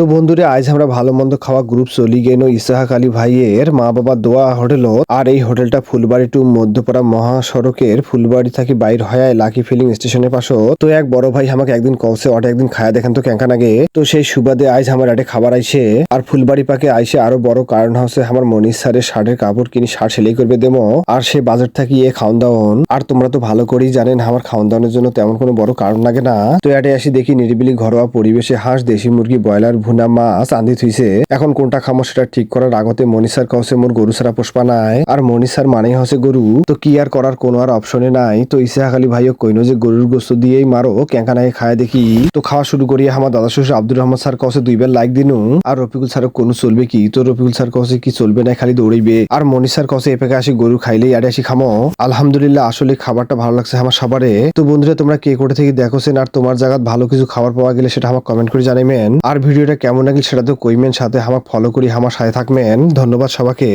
তো বন্ধুরা আজ আমরা ভালো মন্দ খাওয়া গ্রুপ চলি গেল ইসাহাক আলী ভাইয়ের মা বাবা দোয়া হোটেল। আর এই হোটেলটা ফুলবাড়ি টু মধ্যপাড়া মহাসড়কের ফুলবাড়ি থাকি বাইর হয় লাকি ফিলিং স্টেশনের পাশে। তো এক বড় ভাই আমাকে একদিন কলসে অটে একদিন খায়া দেখেন তো কেঙ্কা নাগে। তো সেই সুবাদে আজ আমার আটে খাবার আইসে। আর ফুলবাড়ি পাকে আইসে আরো বড় কারণ হচ্ছে আমার মনির স্যারের শার্টের কাপড় কিনি শার্ট সেলাই করবে দেমো। আর সে বাজার থাকি এ খাওন দাওন। আর তোমরা তো ভালো করেই জানেন আমার খাওন দাওয়ানোর জন্য তেমন কোনো বড় কারণ লাগে না। তো এটে আসি দেখি নিরিবিলি ঘরোয়া পরিবেশে হাঁস, দেশি মুরগি, ব্রয়লার, ভুনা মাছ আন্দি থুইছে। এখন কোনটা খামো সেটা ঠিক করার আগতে মনিসার কছে মোর গরু ছাড়া পোষপা নাই। আর মনিসার মানেই হচ্ছে গরু। তো কি আর করার কোনো আর অপশনে নাই। তো ইসাহাক আলী ভাইও কইনো যে গরুর গোস্ত দিয়েই মারো ক্যাঙ্কা নাকি খায় দেখি। তো খাওয়া শুরু করি আমার দাদা শ্বশুর আব্দুর রহমান স্যার কছে 2 বার লাইক দিনু। আর রফিকুল স্যার কোনো চলবে কি। তো রফিকুল স্যার কছে কি চলবে না খালি দৌড়াইবে। আর মনিসার কছে এপেকে আসি গরু খাইলেই আড়ে আসি খামো। আলহামদুলিল্লাহ আসলে খাবারটা ভালো লাগছে আমার সবারে। তো বন্ধুরা তোমরা কে কোথা থেকে দেখোছেন আর তোমার জায়গায় ভালো কিছু খাবার পাওয়া গেলে সেটা আমাকে কমেন্ট করে জানাইবেন। আর ভিডিওটা কেমন লাগলে সেটা তো কইমেন, সাথে আমাকে ফলো করি আমার সাথে থাকবেন। ধন্যবাদ সবাইকে।